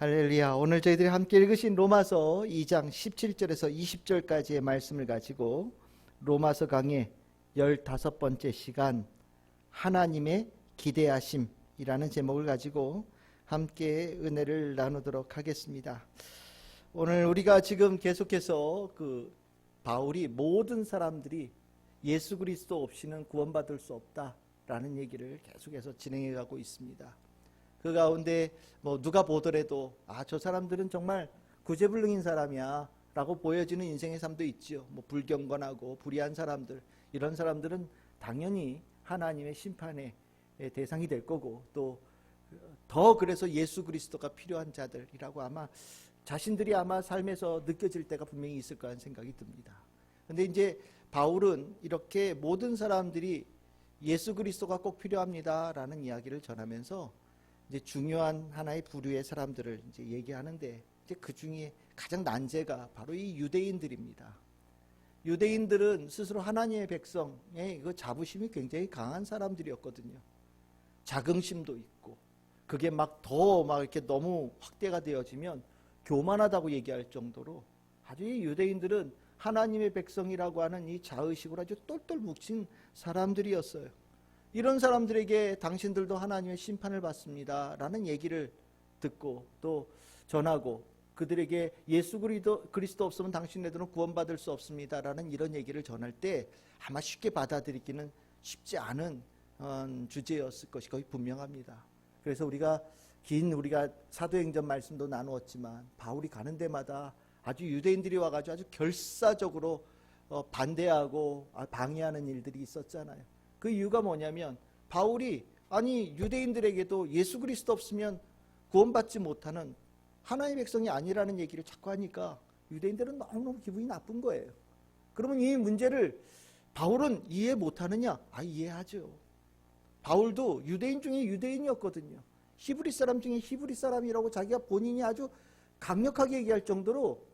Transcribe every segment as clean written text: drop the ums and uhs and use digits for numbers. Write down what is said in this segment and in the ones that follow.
할렐루야. 오늘 저희들이 함께 읽으신 로마서 2장 17절에서 20절까지의 말씀을 가지고 로마서 강의 15번째 시간 하나님의 기대하심이라는 제목을 가지고 함께 은혜를 나누도록 하겠습니다. 오늘 우리가 지금 계속해서 바울이 모든 사람들이 예수 그리스도 없이는 구원받을 수 없다라는 얘기를 계속해서 진행해 가고 있습니다. 그 가운데 누가 보더라도 저 사람들은 정말 구제불능인 사람이야 라고 보여지는 인생의 삶도 있지요. 불경건하고 불의한 사람들, 이런 사람들은 당연히 하나님의 심판의 대상이 될 거고, 또 더 그래서 예수 그리스도가 필요한 자들이라고 아마 자신들이 아마 삶에서 느껴질 때가 분명히 있을 거라는 생각이 듭니다. 근데 이제 바울은 이렇게 모든 사람들이 예수 그리스도가 꼭 필요합니다 라는 이야기를 전하면서 이제 중요한 하나의 부류의 사람들을 이제 얘기하는데, 이제 그 중에 가장 난제가 바로 이 유대인들입니다. 유대인들은 스스로 하나님의 백성의 그 자부심이 굉장히 강한 사람들이었거든요. 자긍심도 있고, 그게 더 이렇게 너무 확대가 되어지면 교만하다고 얘기할 정도로 아주 이 유대인들은 하나님의 백성이라고 하는 이 자의식으로 아주 똘똘 뭉친 사람들이었어요. 이런 사람들에게 당신들도 하나님의 심판을 받습니다 라는 얘기를 듣고 또 전하고, 그들에게 예수 그리스도 없으면 당신네들은 구원받을 수 없습니다 라는 이런 얘기를 전할 때 아마 쉽게 받아들이기는 쉽지 않은 주제였을 것이 거의 분명합니다. 그래서 우리가 사도행전 말씀도 나누었지만 바울이 가는 데마다 아주 유대인들이 와가지고 아주 결사적으로 반대하고 방해하는 일들이 있었잖아요. 그 이유가 뭐냐면 바울이 유대인들에게도 예수 그리스도 없으면 구원받지 못하는 하나님의 백성이 아니라는 얘기를 자꾸 하니까 유대인들은 너무너무 기분이 나쁜 거예요. 그러면 이 문제를 바울은 이해 못하느냐? 이해하죠. 바울도 유대인 중에 유대인이었거든요. 히브리 사람 중에 히브리 사람이라고 자기가 본인이 아주 강력하게 얘기할 정도로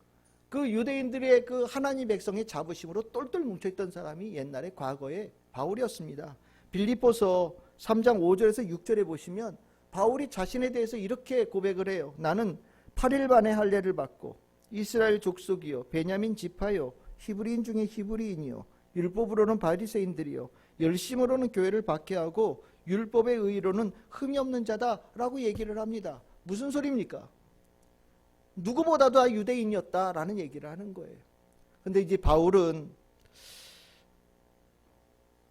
그 유대인들의 그 하나님 백성의 자부심으로 똘똘 뭉쳐있던 사람이 옛날에 과거에 바울이었습니다. 빌립보서 3장 5절에서 6절에 보시면 바울이 자신에 대해서 이렇게 고백을 해요. 나는 8일 반의 할례를 받고 이스라엘 족속이요 베냐민 지파요 히브리인 중에 히브리인이요 율법으로는 바리새인들이요 열심으로는 교회를 박해하고 율법의 의의로는 흠이 없는 자다라고 얘기를 합니다. 무슨 소리입니까? 누구보다도 유대인이었다라는 얘기를 하는 거예요. 근데 이제 바울은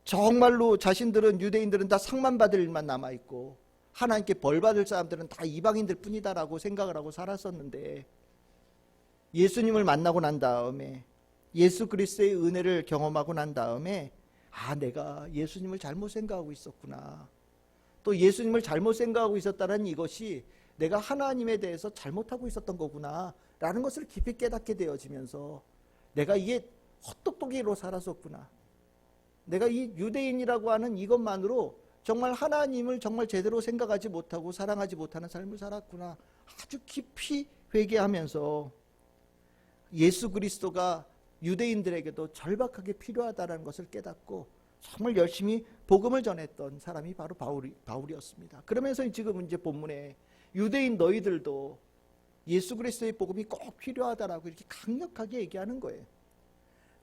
정말로 자신들은 유대인들은 다 상만 받을 일만 남아있고 하나님께 벌 받을 사람들은 다 이방인들 뿐이다라고 생각을 하고 살았었는데, 예수님을 만나고 난 다음에 예수 그리스도의 은혜를 경험하고 난 다음에 내가 예수님을 잘못 생각하고 있었구나, 또 예수님을 잘못 생각하고 있었다는 이것이 내가 하나님에 대해서 잘못하고 있었던 거구나 라는 것을 깊이 깨닫게 되어지면서 내가 이게 헛똑똑이로 살았었구나, 내가 이 유대인이라고 하는 이것만으로 정말 하나님을 정말 제대로 생각하지 못하고 사랑하지 못하는 삶을 살았구나, 아주 깊이 회개하면서 예수 그리스도가 유대인들에게도 절박하게 필요하다는 것을 깨닫고 정말 열심히 복음을 전했던 사람이 바로 바울이었습니다. 그러면서 지금 이제 본문에 유대인 너희들도 예수 그리스도의 복음이 꼭 필요하다라고 이렇게 강력하게 얘기하는 거예요.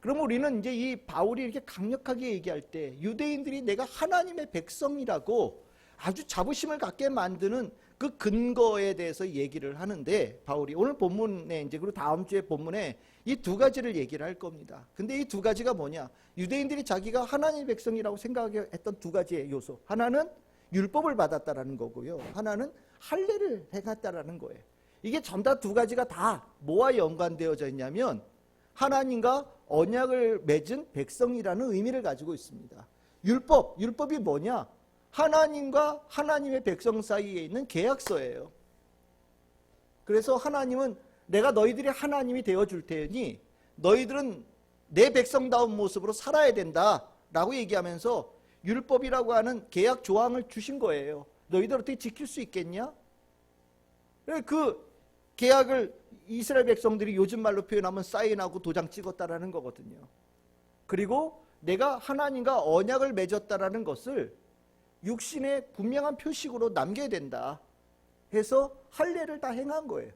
그러면 우리는 이제 이 바울이 이렇게 강력하게 얘기할 때 유대인들이 내가 하나님의 백성이라고 아주 자부심을 갖게 만드는 그 근거에 대해서 얘기를 하는데, 바울이 오늘 본문에 이제 그리고 다음 주에 본문에 이 두 가지를 얘기를 할 겁니다. 근데 이 두 가지가 뭐냐? 유대인들이 자기가 하나님의 백성이라고 생각했던 두 가지의 요소. 하나는 율법을 받았다라는 거고요. 하나는 할례를 행했다라는 거예요. 이게 전부 두 가지가 다 뭐와 연관되어져 있냐면 하나님과 언약을 맺은 백성이라는 의미를 가지고 있습니다. 율법이 뭐냐? 하나님과 하나님의 백성 사이에 있는 계약서예요. 그래서 하나님은 내가 너희들이 하나님이 되어줄 테니 너희들은 내 백성다운 모습으로 살아야 된다라고 얘기하면서 율법이라고 하는 계약 조항을 주신 거예요. 너희들 어떻게 지킬 수 있겠냐? 그 계약을 이스라엘 백성들이 요즘 말로 표현하면 사인하고 도장 찍었다라는 거거든요. 그리고 내가 하나님과 언약을 맺었다라는 것을 육신의 분명한 표식으로 남겨야 된다. 해서 할례를 다 행한 거예요.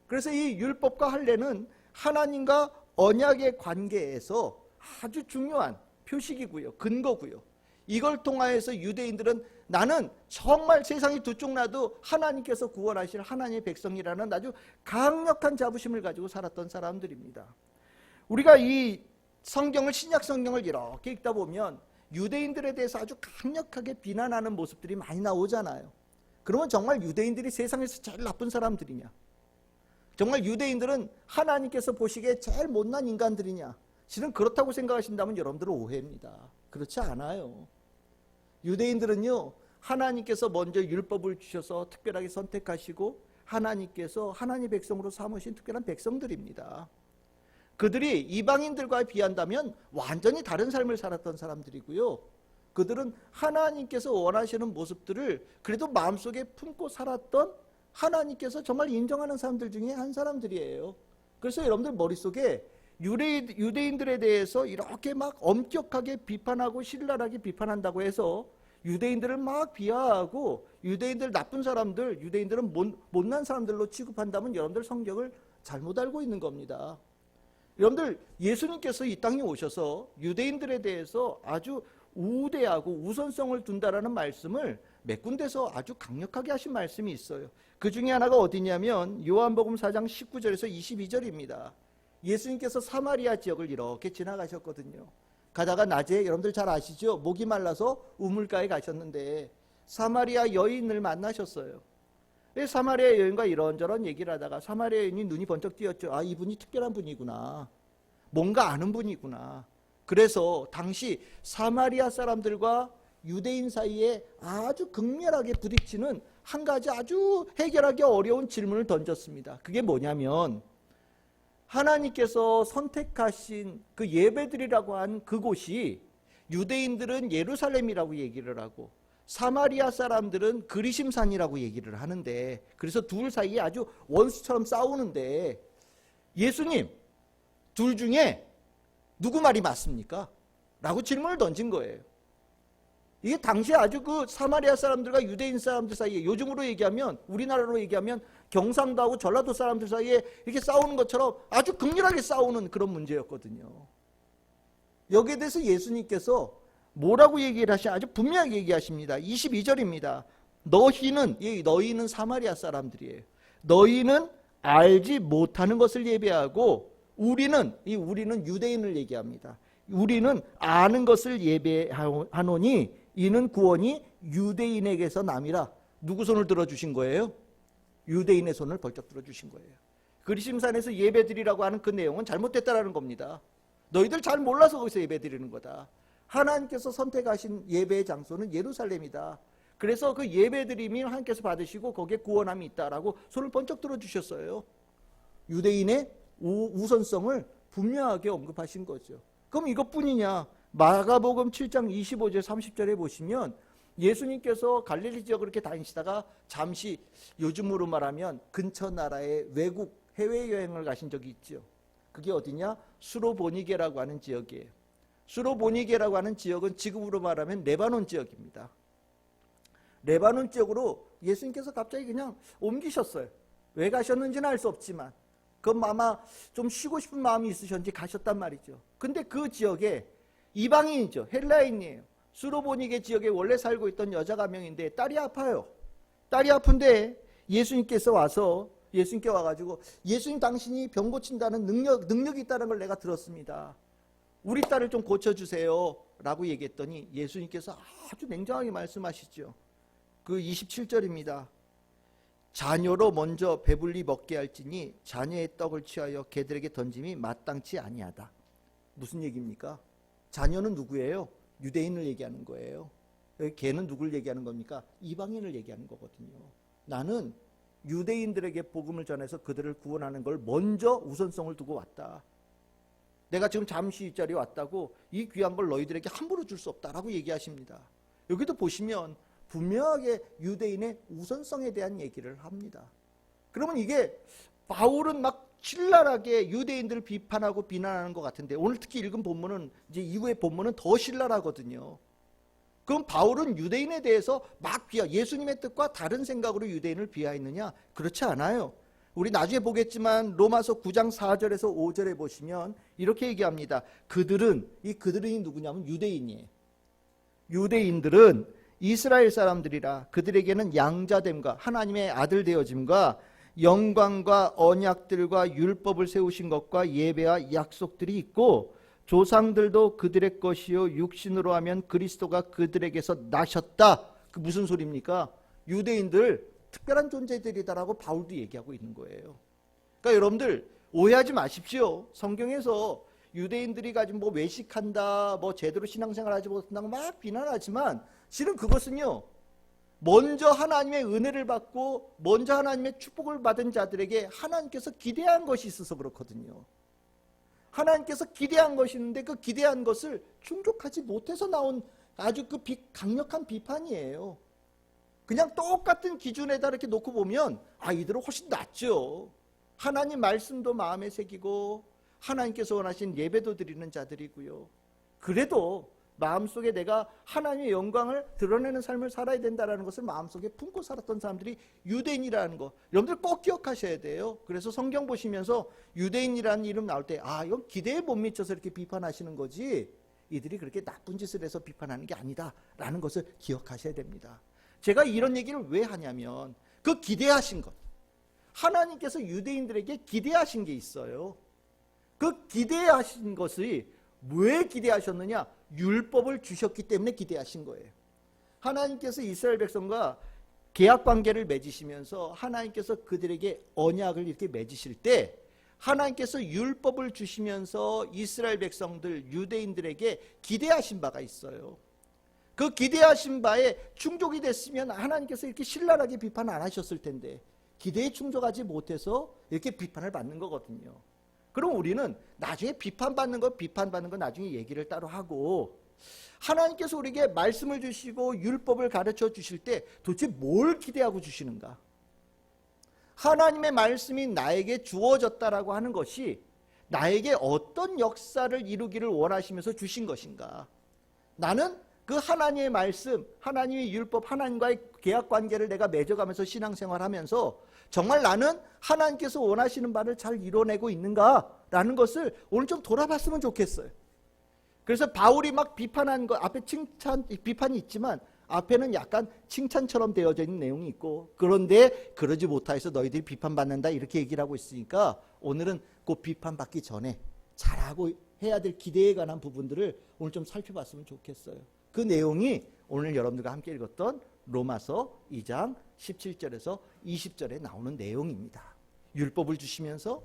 그래서 이 율법과 할례는 하나님과 언약의 관계에서 아주 중요한 표식이고요, 근거고요. 이걸 통하여서 유대인들은 나는 정말 세상이 두 쪽 나도 하나님께서 구원하실 하나님의 백성이라는 아주 강력한 자부심을 가지고 살았던 사람들입니다. 우리가 이 성경을, 신약 성경을 이렇게 읽다 보면 유대인들에 대해서 아주 강력하게 비난하는 모습들이 많이 나오잖아요. 그러면 정말 유대인들이 세상에서 제일 나쁜 사람들이냐? 정말 유대인들은 하나님께서 보시기에 제일 못난 인간들이냐? 실은 그렇다고 생각하신다면 여러분들은 오해입니다. 그렇지 않아요. 유대인들은요, 하나님께서 먼저 율법을 주셔서 특별하게 선택하시고 하나님께서 하나님의 백성으로 삼으신 특별한 백성들입니다. 그들이 이방인들과 비한다면 완전히 다른 삶을 살았던 사람들이고요. 그들은 하나님께서 원하시는 모습들을 그래도 마음속에 품고 살았던, 하나님께서 정말 인정하는 사람들 중에 한 사람들이에요. 그래서 여러분들 머릿속에 유대인들에 대해서 이렇게 막 엄격하게 비판하고 신랄하게 비판한다고 해서 유대인들을 막 비하하고 유대인들 나쁜 사람들, 유대인들은 못난 사람들로 취급한다면 여러분들 성경을 잘못 알고 있는 겁니다. 여러분들, 예수님께서 이 땅에 오셔서 유대인들에 대해서 아주 우대하고 우선성을 둔다라는 말씀을 몇 군데서 아주 강력하게 하신 말씀이 있어요. 그 중에 하나가 어디냐면 요한복음 4장 19절에서 22절입니다. 예수님께서 사마리아 지역을 이렇게 지나가셨거든요. 가다가 낮에, 여러분들 잘 아시죠? 목이 말라서 우물가에 가셨는데 사마리아 여인을 만나셨어요. 사마리아 여인과 이런저런 얘기를 하다가 사마리아 여인이 눈이 번쩍 띄었죠. 아, 이분이 특별한 분이구나. 뭔가 아는 분이구나. 그래서 당시 사마리아 사람들과 유대인 사이에 아주 극렬하게 부딪히는 한 가지 아주 해결하기 어려운 질문을 던졌습니다. 그게 뭐냐면, 하나님께서 선택하신 그 예배드리라고 한 그곳이 유대인들은 예루살렘이라고 얘기를 하고 사마리아 사람들은 그리심산이라고 얘기를 하는데, 그래서 둘 사이에 아주 원수처럼 싸우는데, 예수님, 둘 중에 누구 말이 맞습니까? 라고 질문을 던진 거예요. 이게 당시에 아주 그 사마리아 사람들과 유대인 사람들 사이에, 요즘으로 얘기하면, 우리나라로 얘기하면 경상도하고 전라도 사람들 사이에 이렇게 싸우는 것처럼 아주 극렬하게 싸우는 그런 문제였거든요. 여기에 대해서 예수님께서 뭐라고 얘기를 하시냐, 아주 분명하게 얘기하십니다. 22절입니다. 너희는 사마리아 사람들이에요. 너희는 알지 못하는 것을 예배하고 우리는 유대인을 얘기합니다. 우리는 아는 것을 예배하노니 이는 구원이 유대인에게서 남이라. 누구 손을 들어주신 거예요? 유대인의 손을 벌쩍 들어주신 거예요. 그리심산에서 예배드리라고 하는 그 내용은 잘못됐다라는 겁니다. 너희들 잘 몰라서 거기서 예배드리는 거다. 하나님께서 선택하신 예배의 장소는 예루살렘이다. 그래서 그 예배드림이 하나님께서 받으시고 거기에 구원함이 있다라고 손을 번쩍 들어주셨어요. 유대인의 우선성을 분명하게 언급하신 거죠. 그럼 이것뿐이냐? 마가복음 7장 25절 30절에 보시면 예수님께서 갈릴리 지역을 이렇게 다니시다가 잠시, 요즘으로 말하면 근처 나라의 외국 해외여행을 가신 적이 있죠. 그게 어디냐? 수로보니게라고 하는 지역이에요. 수로보니게라고 하는 지역은 지금으로 말하면 레바논 지역입니다. 레바논 지역으로 예수님께서 갑자기 그냥 옮기셨어요. 왜 가셨는지는 알 수 없지만 그건 아마 좀 쉬고 싶은 마음이 있으셨는지 가셨단 말이죠. 근데 그 지역에 이방인이죠. 헬라인이에요. 수로보니게 지역에 원래 살고 있던 여자가 한 명인데 딸이 아파요. 딸이 아픈데 예수님께서 와가지고 예수님, 당신이 병 고친다는 능력이 있다는 걸 내가 들었습니다. 우리 딸을 좀 고쳐주세요 라고 얘기했더니 예수님께서 아주 냉정하게 말씀하시죠. 그 27절입니다. 자녀로 먼저 배불리 먹게 할지니 자녀의 떡을 취하여 개들에게 던짐이 마땅치 아니하다. 무슨 얘기입니까? 자녀는 누구예요? 유대인을 얘기하는 거예요. 개는 누굴 얘기하는 겁니까? 이방인을 얘기하는 거거든요. 나는 유대인들에게 복음을 전해서 그들을 구원하는 걸 먼저 우선성을 두고 왔다. 내가 지금 잠시 이 자리에 왔다고 이 귀한 걸 너희들에게 함부로 줄 수 없다라고 얘기하십니다. 여기도 보시면 분명하게 유대인의 우선성에 대한 얘기를 합니다. 그러면 이게 바울은 막 신랄하게 유대인들을 비판하고 비난하는 것 같은데, 오늘 특히 읽은 본문은, 이제 이후의 본문은 더 신랄하거든요. 그럼 바울은 유대인에 대해서 막 예수님의 뜻과 다른 생각으로 유대인을 비하했느냐? 그렇지 않아요. 우리 나중에 보겠지만 로마서 9장 4절에서 5절에 보시면 이렇게 얘기합니다. 그들이 누구냐면 유대인이에요. 유대인들은 이스라엘 사람들이라 그들에게는 양자됨과 하나님의 아들 되어짐과 영광과 언약들과 율법을 세우신 것과 예배와 약속들이 있고 조상들도 그들의 것이요 육신으로 하면 그리스도가 그들에게서 나셨다. 그 무슨 소리입니까? 유대인들 특별한 존재들이다라고 바울도 얘기하고 있는 거예요. 그러니까 여러분들 오해하지 마십시오. 성경에서 유대인들이 가지고 뭐 외식한다, 뭐 제대로 신앙생활하지 못한다고 막 비난하지만 실은 그것은요, 먼저 하나님의 은혜를 받고 먼저 하나님의 축복을 받은 자들에게 하나님께서 기대한 것이 있어서 그렇거든요. 하나님께서 기대한 것이 있는데 그 기대한 것을 충족하지 못해서 나온 아주 그 강력한 비판이에요. 그냥 똑같은 기준에다 이렇게 놓고 보면 이들은 훨씬 낫죠. 하나님 말씀도 마음에 새기고 하나님께서 원하신 예배도 드리는 자들이고요. 그래도 마음속에 내가 하나님의 영광을 드러내는 삶을 살아야 된다는 것을 마음속에 품고 살았던 사람들이 유대인이라는 거 여러분들 꼭 기억하셔야 돼요. 그래서 성경 보시면서 유대인이라는 이름 나올 때 이건 기대에 못 미쳐서 이렇게 비판하시는 거지 이들이 그렇게 나쁜 짓을 해서 비판하는 게 아니다라는 것을 기억하셔야 됩니다. 제가 이런 얘기를 왜 하냐면 그 기대하신 것, 하나님께서 유대인들에게 기대하신 게 있어요. 그 기대하신 것이 왜 기대하셨느냐? 율법을 주셨기 때문에 기대하신 거예요. 하나님께서 이스라엘 백성과 계약 관계를 맺으시면서 하나님께서 그들에게 언약을 이렇게 맺으실 때 하나님께서 율법을 주시면서 이스라엘 백성들 유대인들에게 기대하신 바가 있어요. 그 기대하신 바에 충족이 됐으면 하나님께서 이렇게 신랄하게 비판 안 하셨을 텐데 기대에 충족하지 못해서 이렇게 비판을 받는 거거든요. 그럼 우리는 나중에 비판받는 거 나중에 얘기를 따로 하고 하나님께서 우리에게 말씀을 주시고 율법을 가르쳐 주실 때 도대체 뭘 기대하고 주시는가? 하나님의 말씀이 나에게 주어졌다라고 하는 것이 나에게 어떤 역사를 이루기를 원하시면서 주신 것인가? 나는 그 하나님의 말씀, 하나님의 율법, 하나님과의 계약 관계를 내가 맺어가면서 신앙생활하면서 정말 나는 하나님께서 원하시는 바를 잘 이뤄내고 있는가라는 것을 오늘 좀 돌아봤으면 좋겠어요. 그래서 바울이 막 비판한 거 앞에 비판이 있지만 앞에는 약간 칭찬처럼 되어져 있는 내용이 있고 그런데 그러지 못하여서 너희들이 비판받는다 이렇게 얘기를 하고 있으니까 오늘은 그 비판받기 전에 잘하고 해야 될 기대에 관한 부분들을 오늘 좀 살펴봤으면 좋겠어요. 그 내용이 오늘 여러분들과 함께 읽었던 로마서 2장 17절에서 20절에 나오는 내용입니다. 율법을 주시면서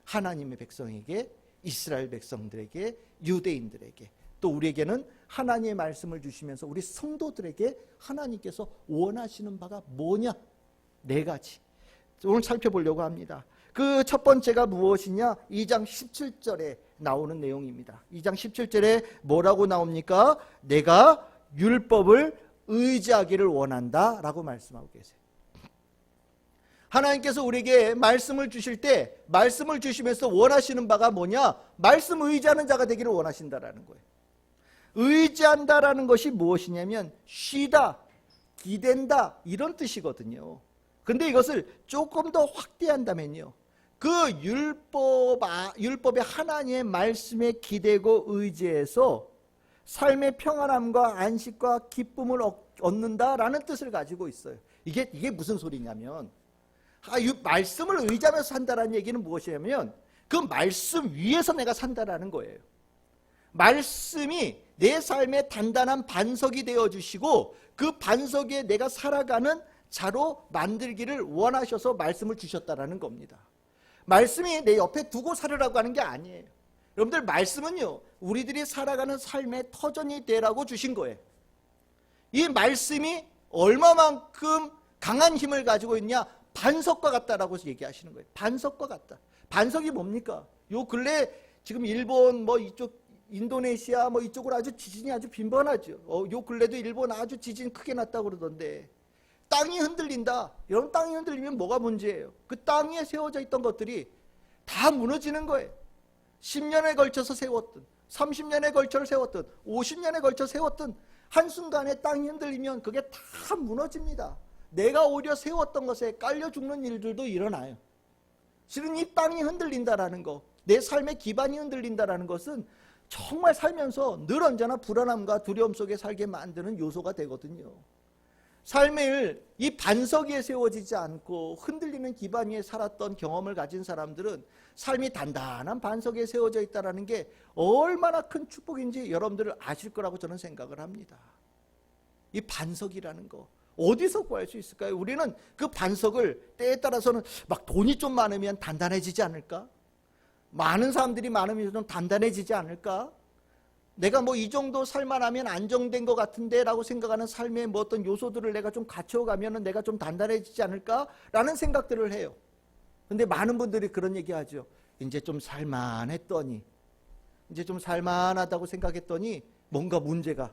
하나님의 백성에게, 이스라엘 백성들에게, 유대인들에게, 또 우리에게는 하나님의 말씀을 주시면서 우리 성도들에게 하나님께서 원하시는 바가 뭐냐? 4가지 오늘 살펴보려고 합니다. 그 첫 번째가 무엇이냐? 2장 17절에 나오는 내용입니다. 2장 17절에 뭐라고 나옵니까? 내가 율법을 의지하기를 원한다 라고 말씀하고 계세요. 하나님께서 우리에게 말씀을 주실 때 말씀을 주시면서 원하시는 바가 뭐냐? 말씀 의지하는 자가 되기를 원하신다라는 거예요. 의지한다라는 것이 무엇이냐면 쉬다, 기댄다 이런 뜻이거든요. 근데 이것을 조금 더 확대한다면요, 그 율법의 하나님의 말씀에 기대고 의지해서 삶의 평안함과 안식과 기쁨을 얻는다라는 뜻을 가지고 있어요. 이게 무슨 소리냐면 말씀을 의지하면서 산다라는 얘기는 무엇이냐면 그 말씀 위에서 내가 산다라는 거예요. 말씀이 내 삶의 단단한 반석이 되어주시고 그 반석에 내가 살아가는 자로 만들기를 원하셔서 말씀을 주셨다라는 겁니다. 말씀이 내 옆에 두고 살으라고 하는 게 아니에요. 여러분들 말씀은요 우리들이 살아가는 삶의 터전이 되라고 주신 거예요. 이 말씀이 얼마만큼 강한 힘을 가지고 있냐? 반석과 같다라고 얘기하시는 거예요. 반석과 같다. 반석이 뭡니까? 요 근래 지금 일본 뭐 이쪽 인도네시아 뭐 이쪽으로 아주 지진이 아주 빈번하죠. 요 근래도 일본 아주 지진 크게 났다고 그러던데 땅이 흔들린다. 여러분 땅이 흔들리면 뭐가 문제예요? 그 땅 위에 세워져 있던 것들이 다 무너지는 거예요. 10년에 걸쳐서 세웠던, 30년에 걸쳐 세웠던, 50년에 걸쳐 세웠던 한순간에 땅이 흔들리면 그게 다 무너집니다. 내가 오히려 세웠던 것에 깔려 죽는 일들도 일어나요. 실은 이 땅이 흔들린다라는 거, 내 삶의 기반이 흔들린다라는 것은 정말 살면서 늘 언제나 불안함과 두려움 속에 살게 만드는 요소가 되거든요. 삶을 이 반석 위에 세워지지 않고 흔들리는 기반 위에 살았던 경험을 가진 사람들은 삶이 단단한 반석에 세워져 있다는 게 얼마나 큰 축복인지 여러분들 아실 거라고 저는 생각을 합니다. 이 반석이라는 거 어디서 구할 수 있을까요? 우리는 그 반석을 때에 따라서는 막 돈이 좀 많으면 단단해지지 않을까? 많은 사람들이 많으면 좀 단단해지지 않을까? 내가 뭐 이 정도 살만하면 안정된 것 같은데 라고 생각하는 삶의 뭐 어떤 요소들을 내가 좀 갖춰가면 내가 좀 단단해지지 않을까? 라는 생각들을 해요. 근데 많은 분들이 그런 얘기 하죠. 이제 좀 살만했더니, 이제 좀 살만하다고 생각했더니 뭔가 문제가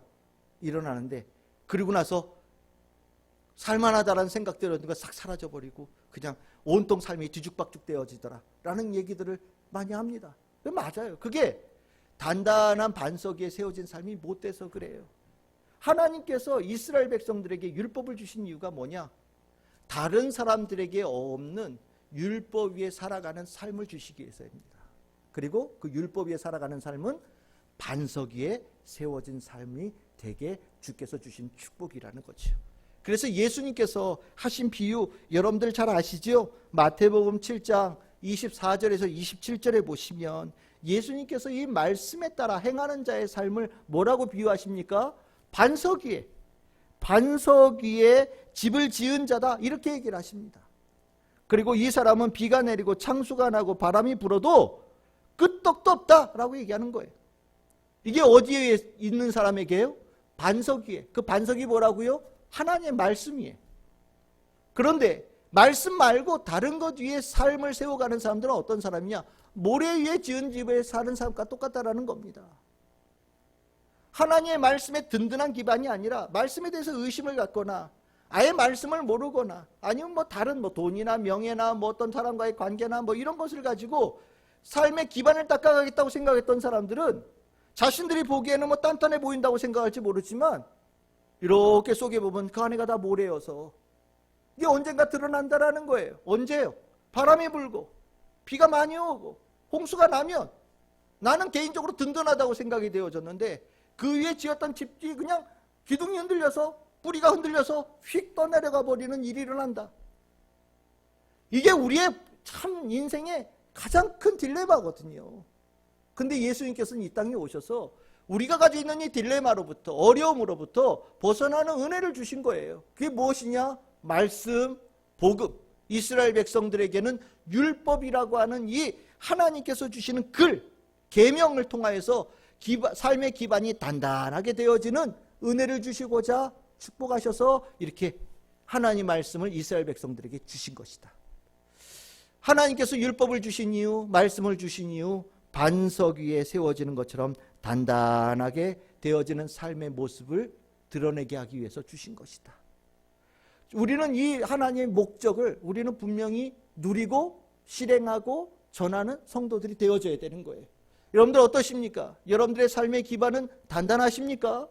일어나는데, 그리고 나서 살만하다라는 생각들이 싹 사라져버리고 그냥 온통 삶이 뒤죽박죽 되어지더라 라는 얘기들을 많이 합니다. 맞아요. 그게 단단한 반석 위에 세워진 삶이 못 돼서 그래요. 하나님께서 이스라엘 백성들에게 율법을 주신 이유가 뭐냐? 다른 사람들에게 없는 율법 위에 살아가는 삶을 주시기 위해서입니다. 그리고 그 율법 위에 살아가는 삶은 반석 위에 세워진 삶이 되게 주께서 주신 축복이라는 거죠. 그래서 예수님께서 하신 비유 여러분들 잘 아시죠? 마태복음 7장 24절에서 27절에 보시면 예수님께서 이 말씀에 따라 행하는 자의 삶을 뭐라고 비유하십니까? 반석 위에 집을 지은 자다 이렇게 얘기를 하십니다. 그리고 이 사람은 비가 내리고 창수가 나고 바람이 불어도 끄떡도 없다라고 얘기하는 거예요. 이게 어디에 있는 사람에게요? 반석 위에. 그 반석이 뭐라고요? 하나님의 말씀 위에. 그런데 말씀 말고 다른 것 위에 삶을 세워가는 사람들은 어떤 사람이냐? 모래 위에 지은 집에 사는 사람과 똑같다라는 겁니다. 하나님의 말씀에 든든한 기반이 아니라 말씀에 대해서 의심을 갖거나 아예 말씀을 모르거나 아니면 뭐 다른 뭐 돈이나 명예나 뭐 어떤 사람과의 관계나 뭐 이런 것을 가지고 삶의 기반을 닦아가겠다고 생각했던 사람들은 자신들이 보기에는 뭐 단단해 보인다고 생각할지 모르지만 이렇게 속에 보면 그 안에가 다 모래여서 이게 언젠가 드러난다라는 거예요. 언제요? 바람이 불고 비가 많이 오고 홍수가 나면 나는 개인적으로 든든하다고 생각이 되어졌는데 그 위에 지었던 집이 그냥 기둥이 흔들려서 뿌리가 흔들려서 휙 떠내려가 버리는 일이 일어난다. 이게 우리의 참 인생의 가장 큰 딜레마거든요. 근데 예수님께서는 이 땅에 오셔서 우리가 가지고 있는 이 딜레마로부터 어려움으로부터 벗어나는 은혜를 주신 거예요. 그게 무엇이냐? 말씀, 복음. 이스라엘 백성들에게는 율법이라고 하는 이 하나님께서 주시는 글, 계명을 통하여서 삶의 기반이 단단하게 되어지는 은혜를 주시고자 축복하셔서 이렇게 하나님 말씀을 이스라엘 백성들에게 주신 것이다. 하나님께서 율법을 주신 이유, 말씀을 주신 이유, 반석 위에 세워지는 것처럼 단단하게 되어지는 삶의 모습을 드러내게 하기 위해서 주신 것이다. 우리는 이 하나님의 목적을 우리는 분명히 누리고 실행하고 전하는 성도들이 되어져야 되는 거예요. 여러분들 어떠십니까? 여러분들의 삶의 기반은 단단하십니까?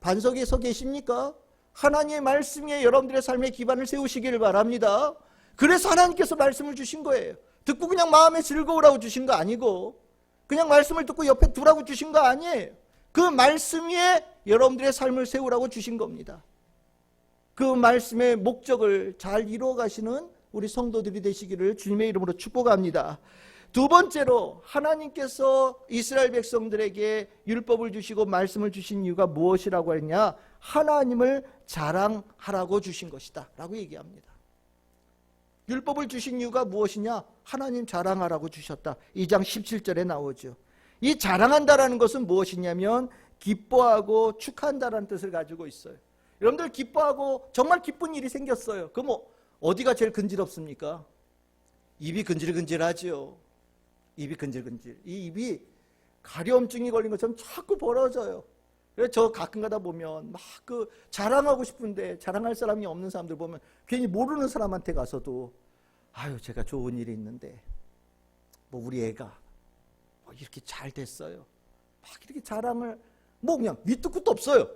반석에 서 계십니까? 하나님의 말씀 위에 여러분들의 삶의 기반을 세우시기를 바랍니다. 그래서 하나님께서 말씀을 주신 거예요. 듣고 그냥 마음에 즐거우라고 주신 거 아니고 그냥 말씀을 듣고 옆에 두라고 주신 거 아니에요. 그 말씀 위에 여러분들의 삶을 세우라고 주신 겁니다. 그 말씀의 목적을 잘 이루어 가시는 우리 성도들이 되시기를 주님의 이름으로 축복합니다. 두 번째로 하나님께서 이스라엘 백성들에게 율법을 주시고 말씀을 주신 이유가 무엇이라고 했냐? 하나님을 자랑하라고 주신 것이다 라고 얘기합니다. 율법을 주신 이유가 무엇이냐? 하나님 자랑하라고 주셨다. 2장 17절에 나오죠. 이 자랑한다라는 것은 무엇이냐면 기뻐하고 축하한다라는 뜻을 가지고 있어요. 여러분들 기뻐하고 정말 기쁜 일이 생겼어요. 그럼 뭐 어디가 제일 근지럽습니까? 입이 근질근질하죠. 입이 근질근질. 이 입이 가려움증이 걸린 것처럼 자꾸 벌어져요. 그래서 저 가끔 가다 보면 막 그 자랑하고 싶은데 자랑할 사람이 없는 사람들 보면 괜히 모르는 사람한테 가서도 아유 제가 좋은 일이 있는데 뭐 우리 애가 뭐 이렇게 잘 됐어요. 막 이렇게 자랑을 뭐 그냥 밑도 끝도 없어요.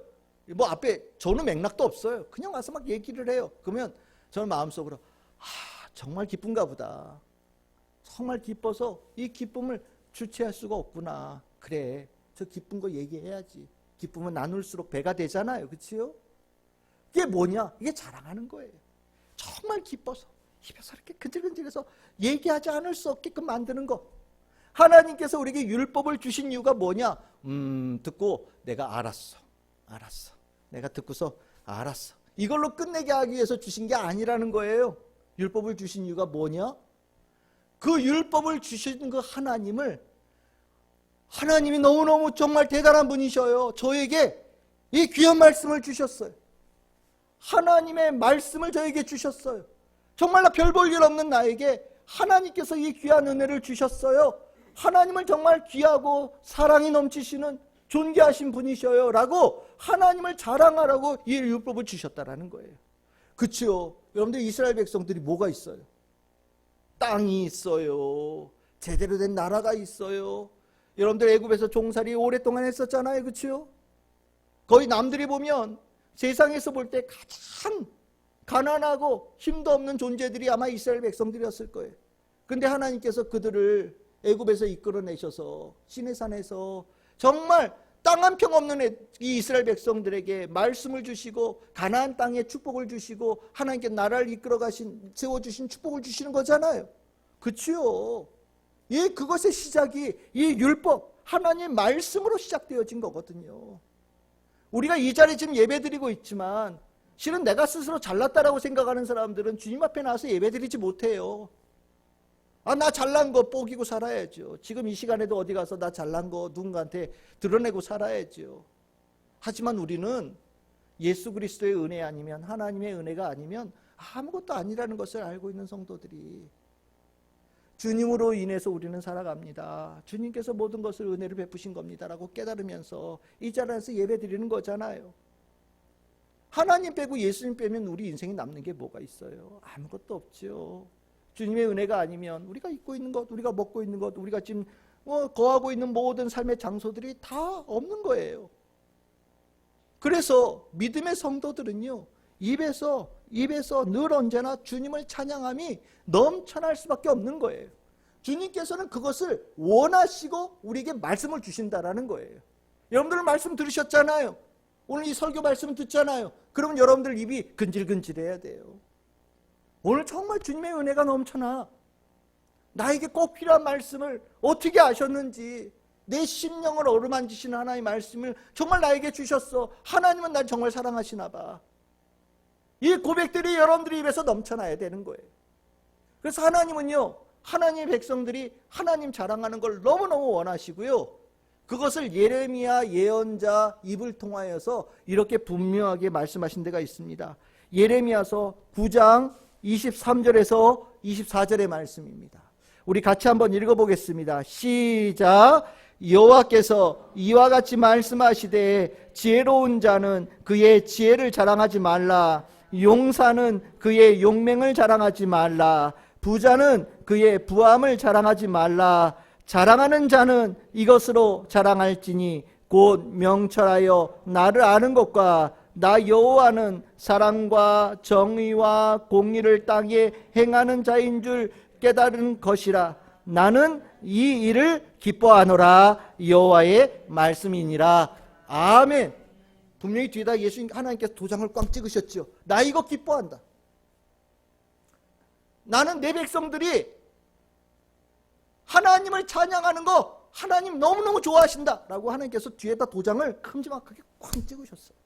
뭐 앞에 저는 맥락도 없어요. 그냥 와서 막 얘기를 해요. 그러면 저는 마음속으로 정말 기쁜가 보다. 정말 기뻐서 이 기쁨을 주체할 수가 없구나. 그래, 저 기쁜 거 얘기해야지. 기쁨은 나눌수록 배가 되잖아요. 그치요? 이게 뭐냐? 이게 자랑하는 거예요. 정말 기뻐서 입에서 이렇게 근질근질해서 얘기하지 않을 수 없게끔 만드는 거. 하나님께서 우리에게 율법을 주신 이유가 뭐냐? 듣고 내가 알았어. 내가 듣고서 알았어. 이걸로 끝내게 하기 위해서 주신 게 아니라는 거예요. 율법을 주신 이유가 뭐냐? 그 율법을 주신 그 하나님이 너무너무 정말 대단한 분이셔요. 저에게 이 귀한 말씀을 주셨어요. 하나님의 말씀을 저에게 주셨어요. 정말 나 별 볼 일 없는 나에게 하나님께서 이 귀한 은혜를 주셨어요. 하나님을 정말 귀하고 사랑이 넘치시는 존귀하신 분이셔요 라고 하나님을 자랑하라고 이 율법을 주셨다라는 거예요. 그치요? 여러분들 이스라엘 백성들이 뭐가 있어요? 땅이 있어요. 제대로 된 나라가 있어요. 여러분들 애굽에서 종살이 오랫동안 했었잖아요. 그치요? 거의 남들이 보면 세상에서 볼 때 가장 가난하고 힘도 없는 존재들이 아마 이스라엘 백성들이었을 거예요. 근데 하나님께서 그들을 애굽에서 이끌어내셔서 시내산에서 정말 땅 한 평 없는 이 이스라엘 백성들에게 말씀을 주시고 가나안 땅에 축복을 주시고 하나님께 나라를 세워주신 축복을 주시는 거잖아요. 그치요? 예, 그것의 시작이 이 율법, 하나님의 말씀으로 시작되어진 거거든요. 우리가 이 자리에 지금 예배드리고 있지만 실은 내가 스스로 잘났다라고 생각하는 사람들은 주님 앞에 나와서 예배드리지 못해요. 나 잘난 거 뽀기고 살아야죠. 지금 이 시간에도 어디 가서 나 잘난 거 누군가한테 드러내고 살아야죠. 하지만 우리는 예수 그리스도의 은혜 아니면, 하나님의 은혜가 아니면 아무것도 아니라는 것을 알고 있는 성도들이, 주님으로 인해서 우리는 살아갑니다. 주님께서 모든 것을 은혜를 베푸신 겁니다라고 깨달으면서 이 자리에서 예배 드리는 거잖아요. 하나님 빼고 예수님 빼면 우리 인생에 남는 게 뭐가 있어요? 아무것도 없죠. 주님의 은혜가 아니면 우리가 입고 있는 것, 우리가 먹고 있는 것, 우리가 지금 거하고 있는 모든 삶의 장소들이 다 없는 거예요. 그래서 믿음의 성도들은요, 입에서 늘 언제나 주님을 찬양함이 넘쳐날 수밖에 없는 거예요. 주님께서는 그것을 원하시고 우리에게 말씀을 주신다라는 거예요. 여러분들 말씀 들으셨잖아요. 오늘 이 설교 말씀 듣잖아요. 그러면 여러분들 입이 근질근질해야 돼요. 오늘 정말 주님의 은혜가 넘쳐나. 나에게 꼭 필요한 말씀을 어떻게 아셨는지, 내 심령을 어루만지시는 하나님의 말씀을 정말 나에게 주셨어. 하나님은 날 정말 사랑하시나 봐. 이 고백들이 여러분들의 입에서 넘쳐나야 되는 거예요. 그래서 하나님은요, 하나님의 백성들이 하나님 자랑하는 걸 너무너무 원하시고요, 그것을 예레미야 예언자 입을 통하여서 이렇게 분명하게 말씀하신 데가 있습니다. 예레미야서 9장 23절에서 24절의 말씀입니다. 우리 같이 한번 읽어보겠습니다. 시작. 여호와께서 이와 같이 말씀하시되 지혜로운 자는 그의 지혜를 자랑하지 말라. 용사는 그의 용맹을 자랑하지 말라. 부자는 그의 부함을 자랑하지 말라. 자랑하는 자는 이것으로 자랑할지니 곧 명철하여 나를 아는 것과 나 여호와는 사랑과 정의와 공의를 땅에 행하는 자인 줄 깨달은 것이라. 나는 이 일을 기뻐하노라. 여호와의 말씀이니라. 아멘. 분명히 뒤에다 예수님, 하나님께서 도장을 꽝 찍으셨죠. 나 이거 기뻐한다. 나는 내 백성들이 하나님을 찬양하는 거 하나님 너무너무 좋아하신다 라고 하나님께서 뒤에다 도장을 큼지막하게 꽝 찍으셨어요.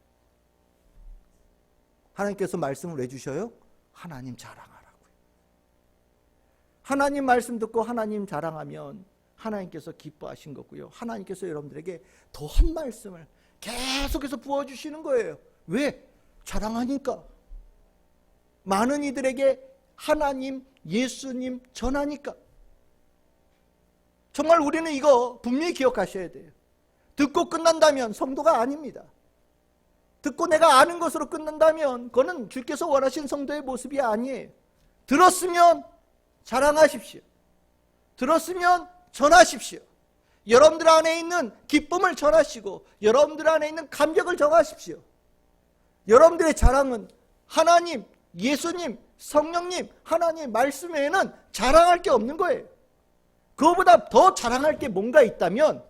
하나님께서 말씀을 왜 주셔요? 하나님 자랑하라고요. 하나님 말씀 듣고 하나님 자랑하면 하나님께서 기뻐하신 거고요, 하나님께서 여러분들에게 더한 말씀을 계속해서 부어주시는 거예요. 왜? 자랑하니까. 많은 이들에게 하나님, 예수님 전하니까. 정말 우리는 이거 분명히 기억하셔야 돼요. 듣고 끝난다면 성도가 아닙니다. 듣고 내가 아는 것으로 끝난다면 그거는 주께서 원하신 성도의 모습이 아니에요. 들었으면 자랑하십시오. 들었으면 전하십시오. 여러분들 안에 있는 기쁨을 전하시고 여러분들 안에 있는 감격을 전하십시오. 여러분들의 자랑은 하나님, 예수님, 성령님, 하나님 말씀 외에는 자랑할 게 없는 거예요. 그거보다 더 자랑할 게 뭔가 있다면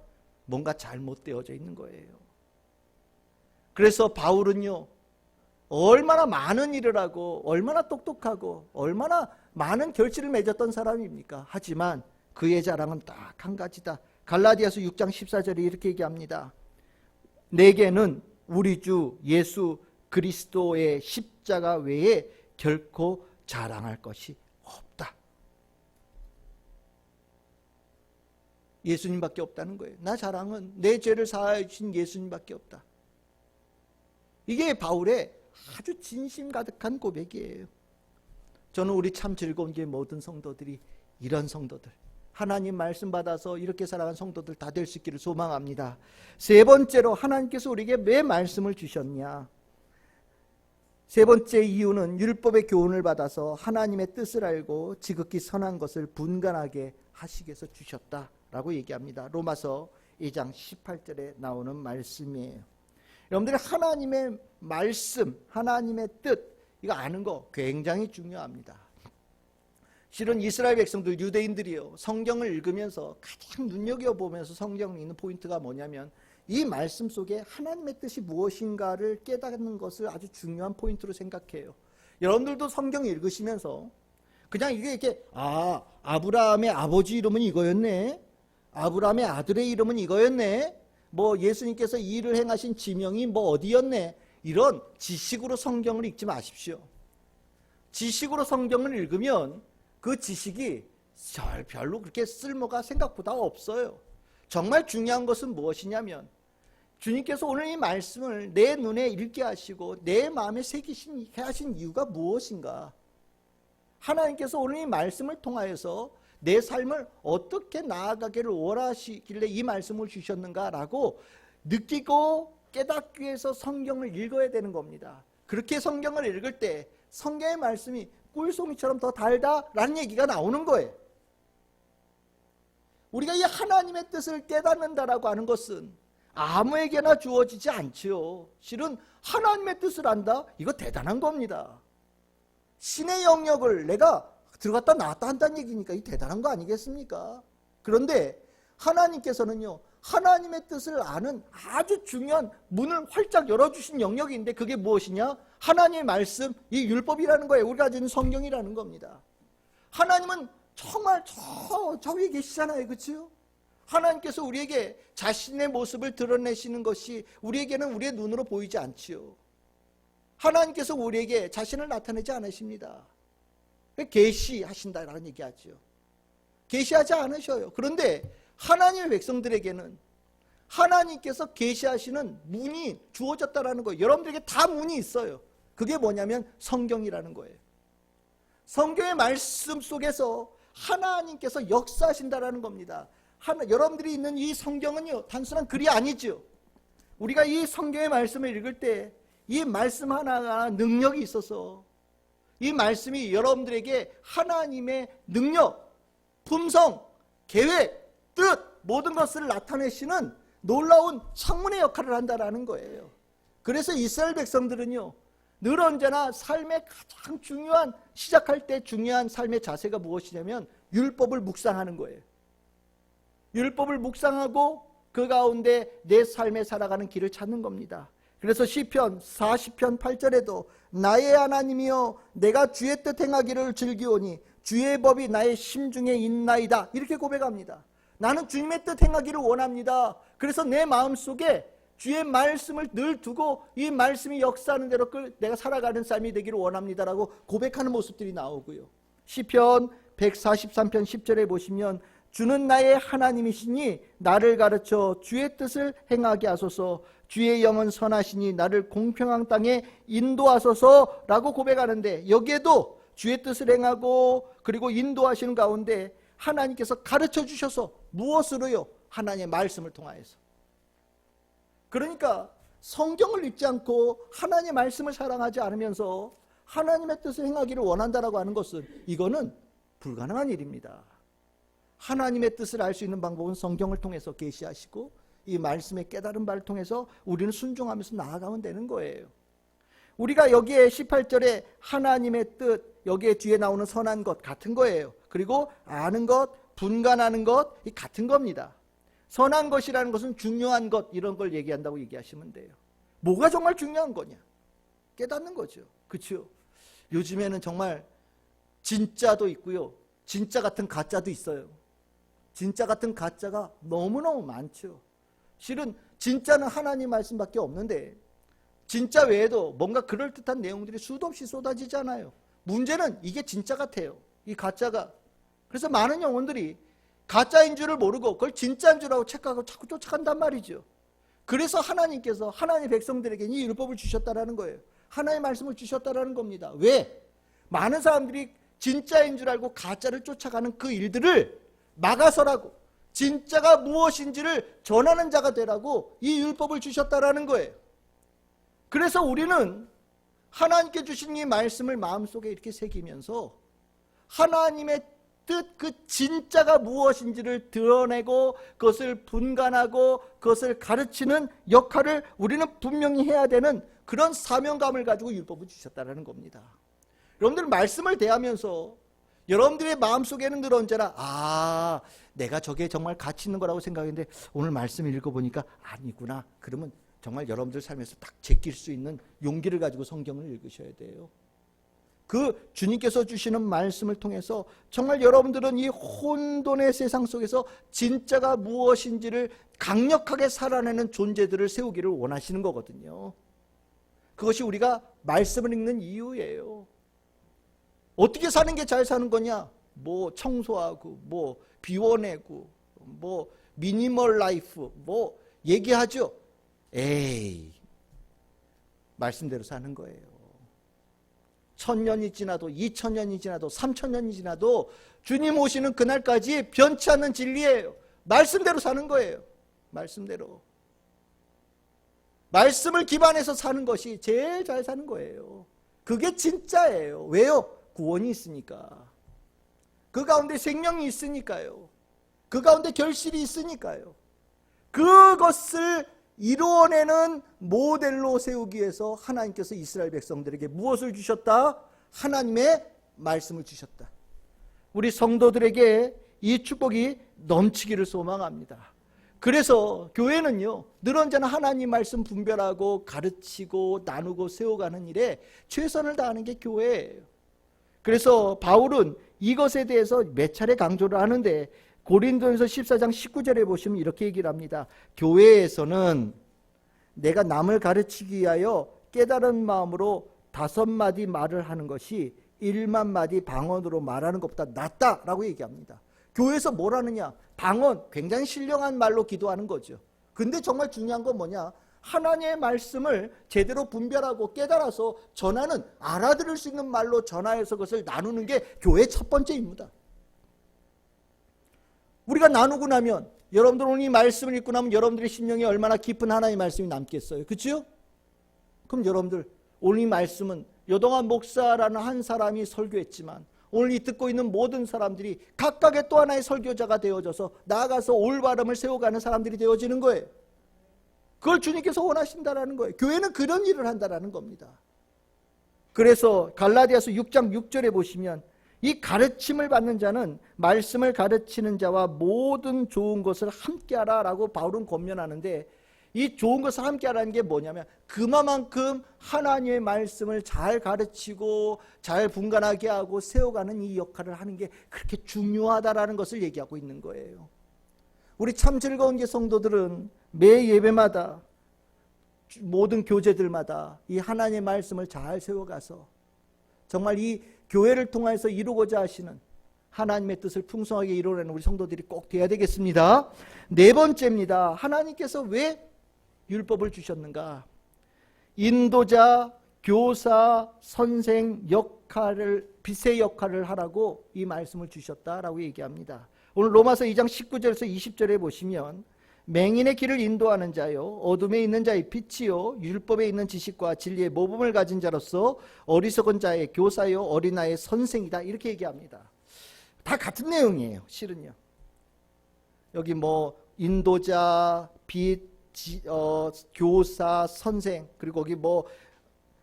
뭔가 잘못되어져 있는 거예요. 그래서 바울은요, 얼마나 많은 일을 하고 얼마나 똑똑하고 얼마나 많은 결실을 맺었던 사람입니까? 하지만 그의 자랑은 딱 한 가지다. 갈라디아서 6장 14절에 이렇게 얘기합니다. 내게는 우리 주 예수 그리스도의 십자가 외에 결코 자랑할 것이 없다. 예수님밖에 없다는 거예요. 나 자랑은 내 죄를 사하여 주신 예수님밖에 없다. 이게 바울의 아주 진심 가득한 고백이에요. 저는 우리 참 즐거운 게 모든 성도들이 이런 성도들, 하나님 말씀 받아서 이렇게 살아간 성도들 다 될 수 있기를 소망합니다. 세 번째로 하나님께서 우리에게 왜 말씀을 주셨냐? 세 번째 이유는 율법의 교훈을 받아서 하나님의 뜻을 알고 지극히 선한 것을 분간하게 하시기 위해서 주셨다라고 얘기합니다. 로마서 2장 18절에 나오는 말씀이에요. 여러분들이 하나님의 말씀, 하나님의 뜻 이거 아는 거 굉장히 중요합니다. 실은 이스라엘 백성들, 유대인들이요, 성경을 읽으면서 가장 눈여겨보면서 성경을 읽는 포인트가 뭐냐면 이 말씀 속에 하나님의 뜻이 무엇인가를 깨닫는 것을 아주 중요한 포인트로 생각해요. 여러분들도 성경 읽으시면서 그냥 이게 이렇게 아브라함의 아버지 이름은 이거였네, 아브라함의 아들의 이름은 이거였네, 뭐 예수님께서 이 일을 행하신 지명이 뭐 어디였네, 이런 지식으로 성경을 읽지 마십시오. 지식으로 성경을 읽으면 그 지식이 별로 그렇게 쓸모가 생각보다 없어요. 정말 중요한 것은 무엇이냐면 주님께서 오늘 이 말씀을 내 눈에 읽게 하시고 내 마음에 새기시게 하신 이유가 무엇인가? 하나님께서 오늘 이 말씀을 통하여서 내 삶을 어떻게 나아가기를 원하시길래 이 말씀을 주셨는가라고 느끼고 깨닫기 위해서 성경을 읽어야 되는 겁니다. 그렇게 성경을 읽을 때 성경의 말씀이 꿀송이처럼 더 달다라는 얘기가 나오는 거예요. 우리가 이 하나님의 뜻을 깨닫는다라고 하는 것은 아무에게나 주어지지 않지요. 실은 하나님의 뜻을 안다? 이거 대단한 겁니다. 신의 영역을 내가 들어갔다 나왔다 한다는 얘기니까 이 대단한 거 아니겠습니까? 그런데 하나님께서는요, 하나님의 뜻을 아는 아주 중요한 문을 활짝 열어주신 영역인데 그게 무엇이냐? 하나님의 말씀, 이 율법이라는 거예요. 우리가 가지는 성경이라는 겁니다. 하나님은 정말 저 위에 계시잖아요. 그렇죠? 하나님께서 우리에게 자신의 모습을 드러내시는 것이 우리에게는 우리의 눈으로 보이지 않지요. 하나님께서 우리에게 자신을 나타내지 않으십니다. 계시하신다라는 얘기하죠. 계시하지 않으셔요. 그런데 하나님의 백성들에게는 하나님께서 계시하시는 문이 주어졌다라는 거예요. 여러분들에게 다 문이 있어요. 그게 뭐냐면 성경이라는 거예요. 성경의 말씀 속에서 하나님께서 역사하신다라는 겁니다. 여러분들이 있는 이 성경은요, 단순한 글이 아니죠. 우리가 이 성경의 말씀을 읽을 때 이 말씀 하나가 능력이 있어서 이 말씀이 여러분들에게 하나님의 능력, 품성, 계획, 뜻 모든 것을 나타내시는 놀라운 창문의 역할을 한다라는 거예요. 그래서 이스라엘 백성들은요, 늘 언제나 삶의 가장 중요한, 시작할 때 중요한 삶의 자세가 무엇이냐면 율법을 묵상하는 거예요. 율법을 묵상하고 그 가운데 내 삶에 살아가는 길을 찾는 겁니다. 그래서 시편 40편 8절에도 나의 하나님이여 내가 주의 뜻 행하기를 즐기오니 주의 법이 나의 심중에 있나이다, 이렇게 고백합니다. 나는 주님의 뜻 행하기를 원합니다. 그래서 내 마음속에 주의 말씀을 늘 두고 이 말씀이 역사하는 대로 내가 살아가는 삶이 되기를 원합니다라고 고백하는 모습들이 나오고요. 시편 143편 10절에 보시면 주는 나의 하나님이시니 나를 가르쳐 주의 뜻을 행하게 하소서, 주의 영은 선하시니 나를 공평한 땅에 인도하소서라고 고백하는데, 여기에도 주의 뜻을 행하고 그리고 인도하시는 가운데 하나님께서 가르쳐 주셔서 무엇으로요? 하나님의 말씀을 통하여서. 그러니까 성경을 읽지 않고 하나님의 말씀을 사랑하지 않으면서 하나님의 뜻을 행하기를 원한다라고 하는 것은 이거는 불가능한 일입니다. 하나님의 뜻을 알 수 있는 방법은 성경을 통해서 계시하시고 이 말씀의 깨달은 바를 통해서 우리는 순종하면서 나아가면 되는 거예요. 우리가 여기에 18절에 하나님의 뜻, 여기에 뒤에 나오는 선한 것 같은 거예요. 그리고 아는 것, 분간하는 것, 이 같은 겁니다. 선한 것이라는 것은 중요한 것, 이런 걸 얘기한다고 얘기하시면 돼요. 뭐가 정말 중요한 거냐? 깨닫는 거죠. 그렇죠? 요즘에는 정말 진짜도 있고요, 진짜 같은 가짜도 있어요. 진짜 같은 가짜가 너무너무 많죠. 실은 진짜는 하나님 말씀밖에 없는데 진짜 외에도 뭔가 그럴듯한 내용들이 수도 없이 쏟아지잖아요. 문제는 이게 진짜 같아요, 이 가짜가. 그래서 많은 영혼들이 가짜인 줄을 모르고 그걸 진짜인 줄 알고 착각하고 자꾸 쫓아간단 말이죠. 그래서 하나님께서 하나님의 백성들에게 이 율법을 주셨다라는 거예요. 하나님의 말씀을 주셨다라는 겁니다. 왜? 많은 사람들이 진짜인 줄 알고 가짜를 쫓아가는 그 일들을 막아서라고, 진짜가 무엇인지를 전하는 자가 되라고 이 율법을 주셨다라는 거예요. 그래서 우리는 하나님께 주신 이 말씀을 마음속에 이렇게 새기면서 하나님의 뜻, 그 진짜가 무엇인지를 드러내고 그것을 분간하고 그것을 가르치는 역할을 우리는 분명히 해야 되는 그런 사명감을 가지고 율법을 주셨다는 겁니다. 여러분들 말씀을 대하면서 여러분들의 마음속에는 늘 언제나 내가 저게 정말 가치 있는 거라고 생각했는데 오늘 말씀 읽어보니까 아니구나. 그러면 정말 여러분들 삶에서 딱 제낄 수 있는 용기를 가지고 성경을 읽으셔야 돼요. 그 주님께서 주시는 말씀을 통해서 정말 여러분들은 이 혼돈의 세상 속에서 진짜가 무엇인지를 강력하게 살아내는 존재들을 세우기를 원하시는 거거든요. 그것이 우리가 말씀을 읽는 이유예요. 어떻게 사는 게 잘 사는 거냐? 뭐 청소하고 뭐 비워내고 뭐 미니멀 라이프 뭐 얘기하죠. 에이, 말씀대로 사는 거예요. 1000년이 지나도 2000년이 지나도 3000년이 지나도 주님 오시는 그날까지 변치 않는 진리예요. 말씀대로 사는 거예요. 말씀대로. 말씀을 기반해서 사는 것이 제일 잘 사는 거예요. 그게 진짜예요. 왜요? 구원이 있으니까. 그 가운데 생명이 있으니까요. 그 가운데 결실이 있으니까요. 그것을 이루어내는 모델로 세우기 위해서 하나님께서 이스라엘 백성들에게 무엇을 주셨다? 하나님의 말씀을 주셨다. 우리 성도들에게 이 축복이 넘치기를 소망합니다. 그래서 교회는요, 늘 언제나 하나님 말씀 분별하고 가르치고 나누고 세워가는 일에 최선을 다하는 게 교회예요. 그래서 바울은 이것에 대해서 몇 차례 강조를 하는데 고린도전서 14장 19절에 보시면 이렇게 얘기를 합니다. 교회에서는 내가 남을 가르치기 위하여 깨달은 마음으로 5마디 말을 하는 것이 1만 마디 방언으로 말하는 것보다 낫다라고 얘기합니다. 교회에서 뭘 하느냐? 방언, 굉장히 신령한 말로 기도하는 거죠. 근데 정말 중요한 건 뭐냐? 하나님의 말씀을 제대로 분별하고 깨달아서 전하는, 알아들을 수 있는 말로 전하여서 그것을 나누는 게 교회의 첫 번째 임무다. 우리가 나누고 나면, 여러분들 오늘 이 말씀을 읽고 나면 여러분들의 심령에 얼마나 깊은 하나님의 말씀이 남겠어요. 그렇죠? 그럼 여러분들 오늘 이 말씀은 여동환 목사라는 한 사람이 설교했지만 오늘 이 듣고 있는 모든 사람들이 각각의 또 하나의 설교자가 되어져서 나아가서 올바름을 세워가는 사람들이 되어지는 거예요. 그걸 주님께서 원하신다라는 거예요. 교회는 그런 일을 한다라는 겁니다. 그래서 갈라디아서 6장 6절에 보시면 이 가르침을 받는 자는 말씀을 가르치는 자와 모든 좋은 것을 함께하라라고 바울은 권면하는데, 이 좋은 것을 함께하라는 게 뭐냐면 그만큼 하나님의 말씀을 잘 가르치고 잘 분간하게 하고 세워가는 이 역할을 하는 게 그렇게 중요하다라는 것을 얘기하고 있는 거예요. 우리 참 즐거운 게 성도들은 매 예배마다 모든 교제들마다 이 하나님의 말씀을 잘 세워가서 정말 이 교회를 통해서 이루고자 하시는 하나님의 뜻을 풍성하게 이루어내는 우리 성도들이 꼭 돼야 되겠습니다. 네 번째입니다. 하나님께서 왜 율법을 주셨는가? 인도자, 교사, 선생 역할을, 빛의 역할을 하라고 이 말씀을 주셨다라고 얘기합니다. 오늘 로마서 2장 19절에서 20절에 보시면 맹인의 길을 인도하는 자요, 어둠에 있는 자의 빛이요, 율법에 있는 지식과 진리의 모범을 가진 자로서 어리석은 자의 교사요, 어린아이의 선생이다, 이렇게 얘기합니다. 다 같은 내용이에요. 실은요. 여기 뭐 인도자, 빛, 교사, 선생, 그리고 거기 뭐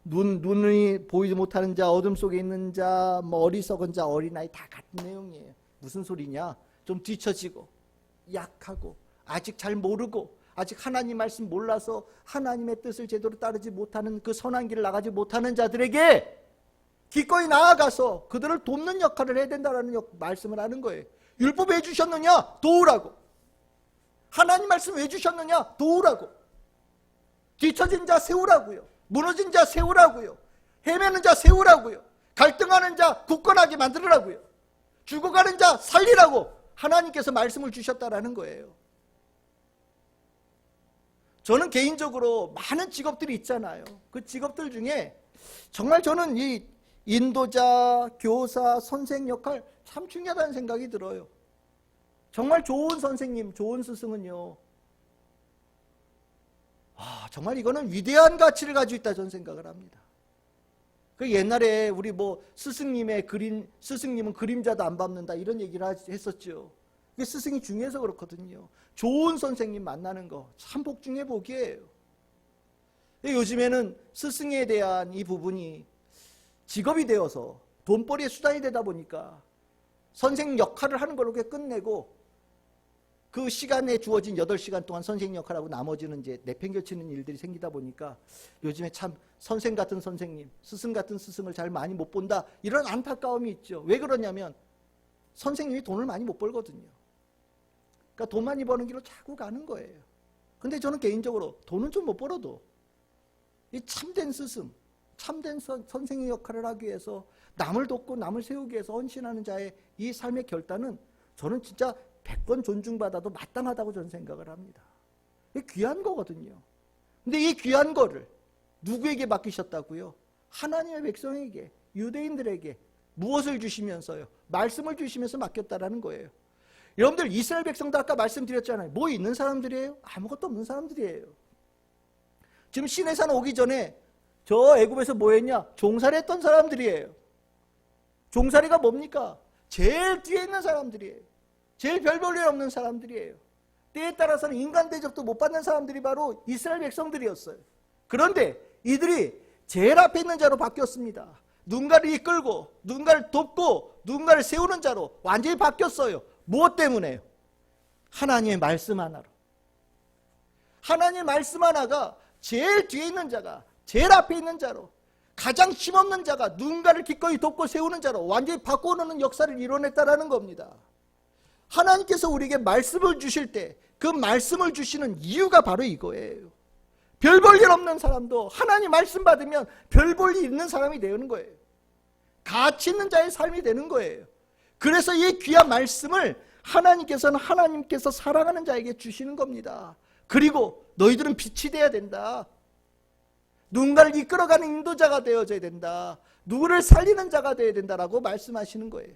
눈이 보이지 못하는 자, 어둠 속에 있는 자, 뭐 어리석은 자, 어린아이 다 같은 내용이에요. 무슨 소리냐? 좀 뒤처지고 약하고 아직 잘 모르고 아직 하나님 말씀 몰라서 하나님의 뜻을 제대로 따르지 못하는 그 선한 길을 나가지 못하는 자들에게 기꺼이 나아가서 그들을 돕는 역할을 해야 된다는 말씀을 하는 거예요. 율법 왜 주셨느냐? 도우라고. 하나님 말씀 왜 주셨느냐? 도우라고. 뒤처진 자 세우라고요. 무너진 자 세우라고요. 헤매는 자 세우라고요. 갈등하는 자 굳건하게 만들으라고요. 죽어가는 자 살리라고 하나님께서 말씀을 주셨다라는 거예요. 저는 개인적으로 많은 직업들이 있잖아요. 그 직업들 중에 정말 저는 이 인도자, 교사, 선생 역할 참 중요하다는 생각이 들어요. 정말 좋은 선생님, 좋은 스승은요, 정말 이거는 위대한 가치를 가지고 있다 저는 생각을 합니다. 그 옛날에 우리 뭐 스승님은 그림자도 안 밟는다 이런 얘기를 했었죠. 그게 스승이 중요해서 그렇거든요. 좋은 선생님 만나는 거 참 복 중의 복이에요. 요즘에는 스승에 대한 이 부분이 직업이 되어서 돈벌이의 수단이 되다 보니까 선생 역할을 하는 걸로 끝내고 그 시간에 주어진 8시간 동안 선생 역할하고 나머지는 이제 내팽겨치는 일들이 생기다 보니까 요즘에 참 선생 같은 선생님, 스승 같은 스승을 잘 많이 못 본다 이런 안타까움이 있죠. 왜 그러냐면 선생님이 돈을 많이 못 벌거든요. 그러니까 돈 많이 버는 길로 자꾸 가는 거예요. 근데 저는 개인적으로 돈은 좀 못 벌어도 이 참된 스승, 참된 선생의 역할을 하기 위해서 남을 돕고 남을 세우기 위해서 헌신하는 자의 이 삶의 결단은 저는 진짜 100번 존중받아도 마땅하다고 저는 생각을 합니다. 이게 귀한 거거든요. 근데 이 귀한 거를 누구에게 맡기셨다고요? 하나님의 백성에게, 유대인들에게 무엇을 주시면서요? 말씀을 주시면서 맡겼다라는 거예요. 여러분들 이스라엘 백성도 아까 말씀드렸잖아요. 뭐 있는 사람들이에요? 아무것도 없는 사람들이에요. 지금 시내산 오기 전에 저 애굽에서 뭐 했냐? 종살이 했던 사람들이에요. 종살이가 뭡니까? 제일 뒤에 있는 사람들이에요. 제일 별 볼 일 없는 사람들이에요. 때에 따라서는 인간 대접도 못 받는 사람들이 바로 이스라엘 백성들이었어요. 그런데 이들이 제일 앞에 있는 자로 바뀌었습니다. 누군가를 이끌고 누군가를 돕고 누군가를 세우는 자로 완전히 바뀌었어요. 무엇 때문에요? 하나님의 말씀 하나로. 하나님의 말씀 하나가 제일 뒤에 있는 자가 제일 앞에 있는 자로, 가장 힘없는 자가 누군가를 기꺼이 돕고 세우는 자로 완전히 바꿔놓는 역사를 이뤄냈다라는 겁니다. 하나님께서 우리에게 말씀을 주실 때 그 말씀을 주시는 이유가 바로 이거예요. 별 볼 일 없는 사람도 하나님 말씀 받으면 별 볼 일 있는 사람이 되는 거예요. 가치 있는 자의 삶이 되는 거예요. 그래서 이 귀한 말씀을 하나님께서는 하나님께서 사랑하는 자에게 주시는 겁니다. 그리고 너희들은 빛이 되어야 된다. 누군가를 이끌어가는 인도자가 되어져야 된다. 누구를 살리는 자가 되어야 된다라고 말씀하시는 거예요.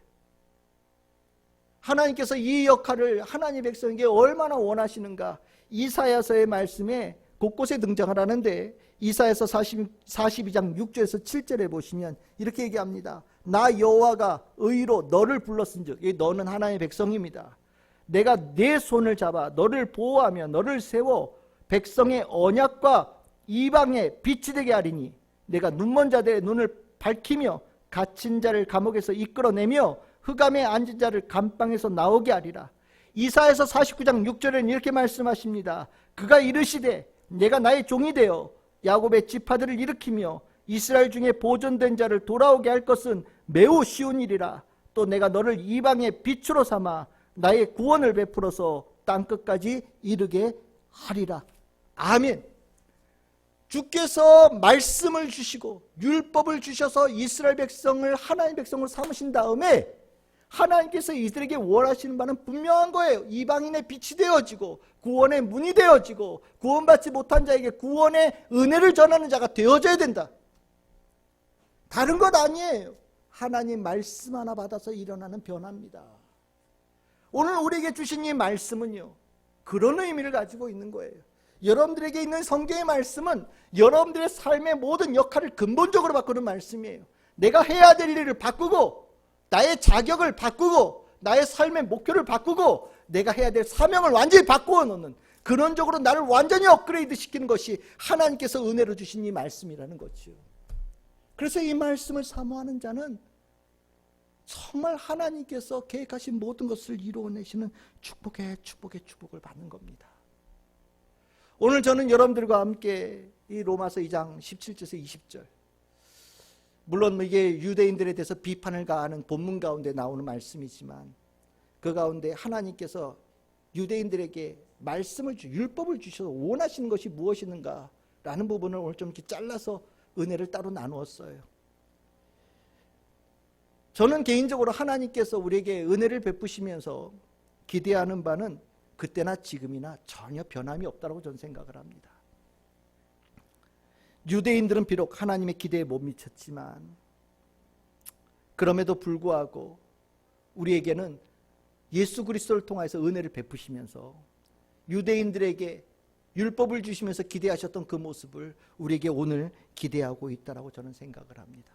하나님께서 이 역할을 하나님의 백성에게 얼마나 원하시는가. 이사야서의 말씀에 곳곳에 등장을 하는데 이사야서 42장 6절에서 7절에 보시면 이렇게 얘기합니다. 나 여호와가 의로 너를 불렀은즉, 이 너는 하나님의 백성입니다. 내가 내 손을 잡아 너를 보호하며 너를 세워 백성의 언약과 이방의 빛이 되게 하리니 내가 눈먼 자들의 눈을 밝히며 갇힌 자를 감옥에서 이끌어내며 흑암에 앉은 자를 감방에서 나오게 하리라. 이사야서 49장 6절에는 이렇게 말씀하십니다. 그가 이르시되 내가 나의 종이 되어 야곱의 지파들을 일으키며 이스라엘 중에 보존된 자를 돌아오게 할 것은 매우 쉬운 일이라. 또 내가 너를 이방의 빛으로 삼아 나의 구원을 베풀어서 땅끝까지 이르게 하리라. 아멘. 주께서 말씀을 주시고 율법을 주셔서 이스라엘 백성을 하나님의 백성을 삼으신 다음에 하나님께서 이들에게 원하시는 바는 분명한 거예요. 이방인의 빛이 되어지고 구원의 문이 되어지고 구원받지 못한 자에게 구원의 은혜를 전하는 자가 되어져야 된다. 다른 것 아니에요. 하나님 말씀 하나 받아서 일어나는 변화입니다. 오늘 우리에게 주신 이 말씀은요, 그런 의미를 가지고 있는 거예요. 여러분들에게 있는 성경의 말씀은 여러분들의 삶의 모든 역할을 근본적으로 바꾸는 말씀이에요. 내가 해야 될 일을 바꾸고 나의 자격을 바꾸고 나의 삶의 목표를 바꾸고 내가 해야 될 사명을 완전히 바꾸어 놓는, 근원적으로 나를 완전히 업그레이드 시키는 것이 하나님께서 은혜로 주신 이 말씀이라는 거죠. 그래서 이 말씀을 사모하는 자는 정말 하나님께서 계획하신 모든 것을 이루어내시는 축복의 축복을 받는 겁니다. 오늘 저는 여러분들과 함께 이 로마서 2장 17절에서 20절, 물론 이게 유대인들에 대해서 비판을 가하는 본문 가운데 나오는 말씀이지만 그 가운데 하나님께서 유대인들에게 말씀을 율법을 주셔서 원하시는 것이 무엇이는가 라는 부분을 오늘 좀 이렇게 잘라서 은혜를 따로 나누었어요. 저는 개인적으로 하나님께서 우리에게 은혜를 베푸시면서 기대하는 바는 그때나 지금이나 전혀 변함이 없다고 저는 생각을 합니다. 유대인들은 비록 하나님의 기대에 못 미쳤지만 그럼에도 불구하고 우리에게는 예수 그리스도를 통해서 은혜를 베푸시면서 유대인들에게 율법을 주시면서 기대하셨던 그 모습을 우리에게 오늘 기대하고 있다고 저는 생각을 합니다.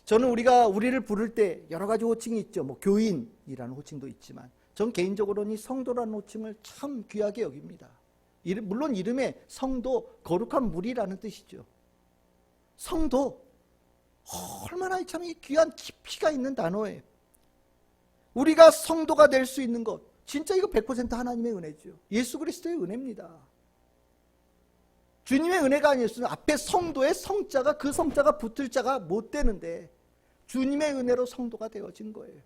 저는 우리를 부를 때 여러 가지 호칭이 있죠. 교인이라는 호칭도 있지만 전 개인적으로는 이 성도라는 호칭을 참 귀하게 여깁니다. 물론 이름에 성도, 거룩한 무리라는 뜻이죠. 성도, 얼마나 참 귀한 깊이가 있는 단어예요. 우리가 성도가 될 수 있는 것, 진짜 이거 100% 하나님의 은혜죠. 예수 그리스도의 은혜입니다. 주님의 은혜가 아니었으면 앞에 성도의 성자가, 그 성자가 붙을 자가 못 되는데 주님의 은혜로 성도가 되어진 거예요.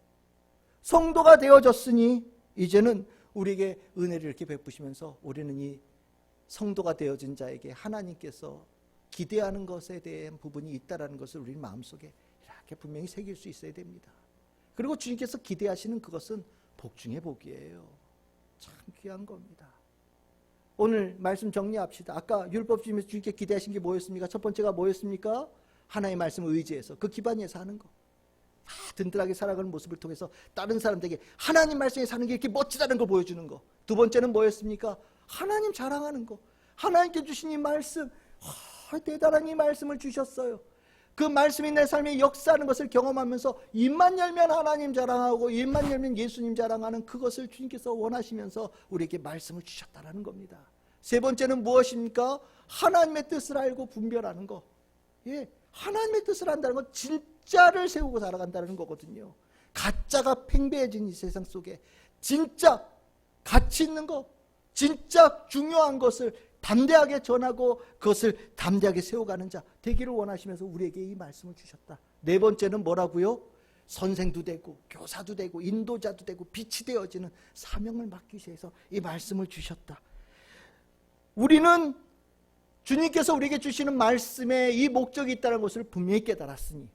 성도가 되어졌으니 이제는 우리에게 은혜를 이렇게 베푸시면서 우리는 이 성도가 되어진 자에게 하나님께서 기대하는 것에 대한 부분이 있다는 것을 우리 마음속에 이렇게 분명히 새길 수 있어야 됩니다. 그리고 주님께서 기대하시는 그것은 복 중의 복이에요. 참 귀한 겁니다. 오늘 말씀 정리합시다. 아까 율법 주시면서 주님께 기대하신 게 뭐였습니까? 첫 번째가 뭐였습니까? 하나님의 말씀을 의지해서 그 기반 위에 사는 거. 든든하게 살아가는 모습을 통해서 다른 사람들에게 하나님 말씀에 사는 게 이렇게 멋지다는 걸 보여주는 거. 두 번째는 뭐였습니까? 하나님 자랑하는 거. 하나님께 주신 이 말씀, 대단한 이 말씀을 주셨어요. 그 말씀이 내 삶에 역사하는 것을 경험하면서 입만 열면 하나님 자랑하고 입만 열면 예수님 자랑하는 그것을 주님께서 원하시면서 우리에게 말씀을 주셨다는 겁니다. 세 번째는 무엇입니까? 하나님의 뜻을 알고 분별하는 거. 예, 하나님의 뜻을 안다는 건 진짜를 세우고 살아간다는 거거든요. 가짜가 팽배해진 이 세상 속에 진짜 가치 있는 거, 진짜 중요한 것을 담대하게 전하고 그것을 담대하게 세워가는 자 되기를 원하시면서 우리에게 이 말씀을 주셨다. 네 번째는 뭐라고요? 선생도 되고 교사도 되고 인도자도 되고 빛이 되어지는 사명을 맡기 위해서 이 말씀을 주셨다. 우리는 주님께서 우리에게 주시는 말씀에 이 목적이 있다는 것을 분명히 깨달았으니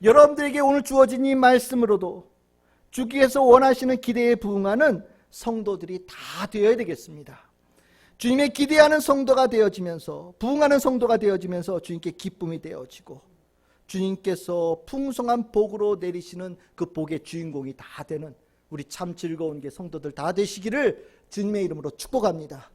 여러분들에게 오늘 주어진 이 말씀으로도 주께서 원하시는 기대에 부응하는 성도들이 다 되어야 되겠습니다. 주님의 기대하는 성도가 되어지면서 부응하는 성도가 되어지면서 주님께 기쁨이 되어지고 주님께서 풍성한 복으로 내리시는 그 복의 주인공이 다 되는 우리 참 즐거운 게 성도들 다 되시기를 주님의 이름으로 축복합니다.